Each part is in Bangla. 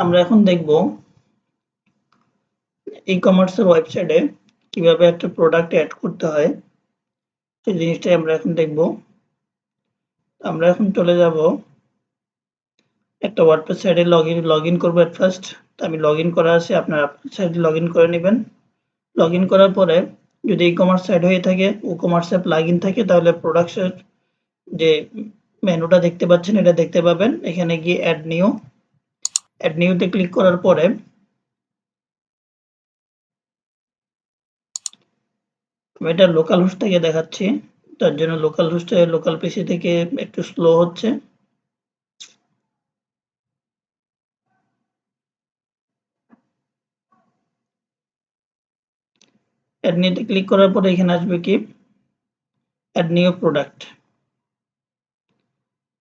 আমরা এখন দেখব ই-কমার্সের ওয়েবসাইটে কিভাবে একটা প্রোডাক্ট অ্যাড করতে হয় সেই জিনিসটাই আমরা এখন দেখব। আমরা এখন চলে যাব একটা ওয়ার্ডপ্রেস সাইটে লগইন করব। এট ফার্স্ট আমি লগইন করা আছে, আপনারা সাইটে লগইন করে নেবেন। লগইন করার পরে যদি ই-কমার্স সাইট হয়ে থাকে, WooCommerce এর প্লাগইন থাকে, তাহলে প্রোডাক্টসের যে মেনুটা দেখতে পাচ্ছেন এটা দেখতে পাবেন। এখানে গিয়ে অ্যাড নিউতে ক্লিক করার পরে আমি এটা লোকাল হোস্ট থেকে দেখাচ্ছি, তার জন্য লোকাল পিসি থেকে একটু স্লো হচ্ছে। অ্যাড নিউতে ক্লিক করার পরে এখানে আসবে কি add new product.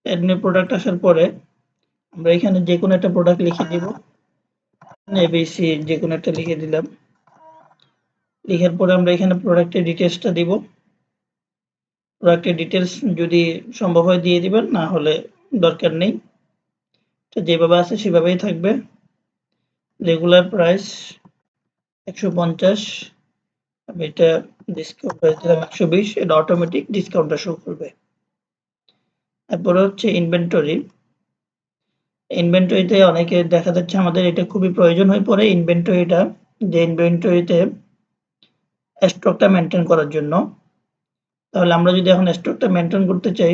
Add new product আসার পরে আমরা এখানে যে কোনো একটা প্রোডাক্ট লিখে দিব, এবিসি যে কোনো একটা লিখে দিলাম। লিখার পরে আমরা এখানে প্রোডাক্টের ডিটেলসটা দিব। প্রোডাক্টের ডিটেলস যদি সম্ভব হয় দিয়ে দিবেন, না হলে দরকার নেই, তো যেভাবে আছে সেভাবেই থাকবে। রেগুলার প্রাইস 150, আমি এটা ডিসকাউন্ট প্রাইস দিলাম 120, এটা অটোমেটিক ডিসকাউন্টটা শো করবে। তারপরে হচ্ছে ইনভেন্টরিতে অনেকে দেখা যাচ্ছে আমাদের এটা খুবই প্রয়োজন হয়ে পড়ে ইনভেন্টরিটা, যে ইনভেন্টরিতে স্টকটা মেনটেন করার জন্য। তাহলে আমরা যদি এখন স্টকটা মেনটেন করতে চাই,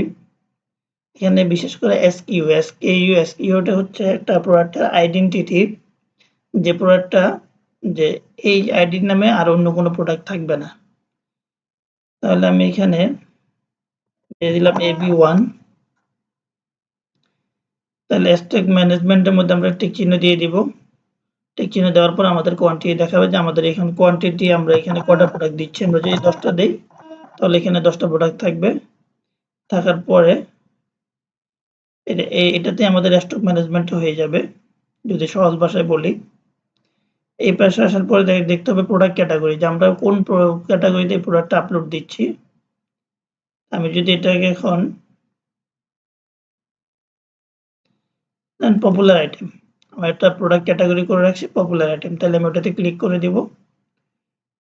এখানে বিশেষ করে এসকিউটা হচ্ছে একটা প্রোডাক্টের আইডেন্টিটি, যে প্রোডাক্টটা যে এই আইডির নামে আর অন্য কোনো প্রোডাক্ট থাকবে না। তাহলে আমি এখানে দিয়ে দিলাম AB1। তাহলে স্টক ম্যানেজমেন্টের মধ্যে আমরা টিক চিহ্ন দিয়ে দিব। টিক চিহ্ন দেওয়ার পর আমাদের কোয়ান্টিটি দেখাবে যে আমাদের এখানে কোয়ান্টিটি আমরা এখানে কটা প্রোডাক্ট দিচ্ছি। আমরা যদি 10টা দিই তাহলে এখানে 10টা প্রোডাক্ট থাকবে। থাকার পরে এটাতে আমাদের স্টক ম্যানেজমেন্ট হয়ে যাবে, যদি সহজ ভাষায় বলি। এই পাশে আসার পরে দেখতে হবে প্রোডাক্ট ক্যাটাগরি, যে আমরা কোন ক্যাটাগরিতে প্রোডাক্টটা আপলোড দিচ্ছি। আমি যদি এটাকে এখন পপুলার আইটেম, আমার একটা প্রোডাক্ট ক্যাটাগরি করে রাখছি পপুলার আইটেম, তাহলে আমি ওটাতে ক্লিক করে দিব।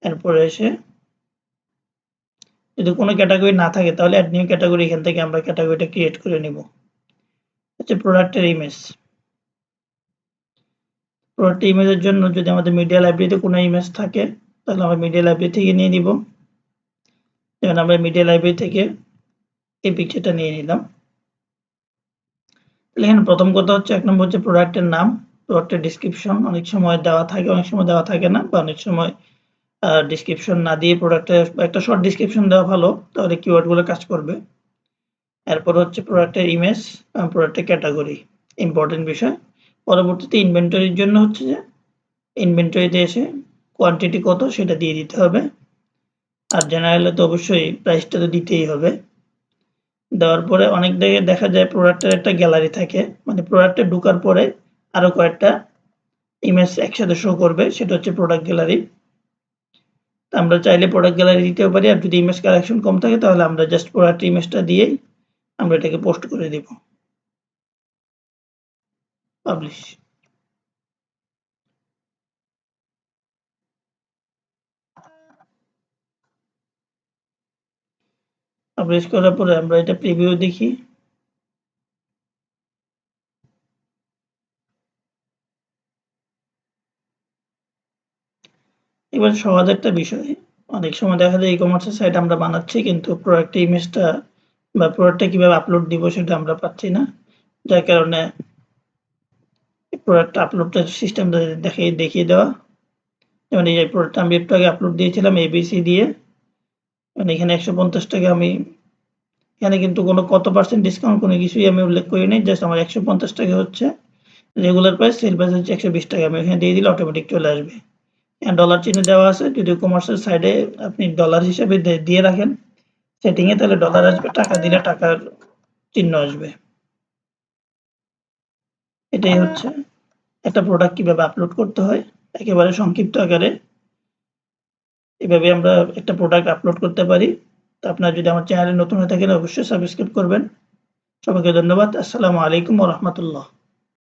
এরপরে এসে যদি কোনো ক্যাটাগরি না থাকে তাহলে অ্যাড নিউ ক্যাটাগরি, এখান থেকে আমরা ক্যাটাগরিটা ক্রিয়েট করে নিব। হচ্ছে প্রোডাক্টের ইমেজ। প্রোডাক্টের ইমেজের জন্য যদি আমাদের মিডিয়া লাইব্রেরিতে কোনো ইমেজ থাকে তাহলে আমরা মিডিয়া লাইব্রেরি থেকে নিয়ে নিব। যেমন আমরা মিডিয়া লাইব্রেরি থেকে এই পিকচারটা নিয়ে নিলাম। এখানে প্রথম কথা হচ্ছে 1 নম্বর হচ্ছে প্রোডাক্টের নাম, প্রোডাক্টের ডেসক্রিপশন অনেক সময় দেওয়া থাকে, অনেক সময় দেওয়া থাকে না, বা অনেক সময় ডেসক্রিপশন না দিয়ে প্রোডাক্টের একটা শর্ট ডেসক্রিপশন দেওয়া ভালো, তাহলে কিওয়ার্ডগুলো কাজ করবে। এরপর হচ্ছে প্রোডাক্টের ইমেজ, প্রোডাক্টের ক্যাটাগরি, ইম্পর্টেন্ট বিষয়। পরবর্তীতে ইনভেন্টরির জন্য হচ্ছে যে ইনভেন্টরিতে এসে কোয়ান্টিটি কত সেটা দিয়ে দিতে হবে। আর জেনারেলে তো অবশ্যই প্রাইসটা তো দিতেই হবে। দেওয়ার পরে অনেক জায়গায় দেখা যায় প্রোডাক্টের একটা গ্যালারি থাকে, মানে প্রোডাক্টে ঢোকার পরে আরো কয়েকটা ইমেজ একসাথে শো করবে, সেটা হচ্ছে প্রোডাক্ট গ্যালারি। আমরা চাইলে প্রোডাক্ট গ্যালারি দিতেও পারি, আর যদি ইমেজ কালেকশন কম থাকে তাহলে আমরা জাস্ট প্রোডাক্ট ইমেজটা দিয়েই আমরা এটাকে পোস্ট করে দিব। পাবলিশ। পাবলিশ করার পরে আমরা এটা প্রিভিউ দেখি। এবার সহজ একটা বিষয়, অনেক সময় দেখা যায় ই-কমার্সের সাইট আমরা বানাচ্ছি কিন্তু প্রোডাক্টের ইমেজটা বা প্রোডাক্টটা কিভাবে আপলোড দিব সেটা আমরা পাচ্ছি না, যার কারণে প্রোডাক্ট আপলোডটা সিস্টেমটা দেখিয়ে দেওয়া। যেমন এই প্রোডাক্টটা আমি একটু আগে আপলোড দিয়েছিলাম এবিসি দিয়ে, মানে এখানে 150 টাকা, আমি এখানে কিন্তু কোনো কত পার্সেন্ট ডিসকাউন্ট কোনো কিছুই আমি উল্লেখ করি নাই, জাস্ট আমার 150 টাকা হচ্ছে রেগুলার প্রাইস, সেল প্রাইস হচ্ছে 120 টাকা, আমি এখানে দিয়ে দিলে অটোমেটিক চলে আসবে। ডলার চিহ্ন দেওয়া আছে, যদি কমার্সের সাইডে আপনি ডলার হিসেবে দিয়ে রাখেন সেটিংয়ে, তাহলে ডলার আসবে, টাকা দিলে টাকার চিহ্ন আসবে। এটাই হচ্ছে একটা প্রোডাক্ট কিভাবে আপলোড করতে হয় একেবারে সংক্ষিপ্ত আকারে। এভাবে আমরা একটা প্রোডাক্ট আপলোড করতে পারি। তো আপনারা যদি আমার চ্যানেলে নতুন হয়ে থাকেন অবশ্যই সাবস্ক্রাইব করবেন। সবাইকে ধন্যবাদ। আসসালামু আলাইকুম ওয়া রাহমাতুল্লাহ।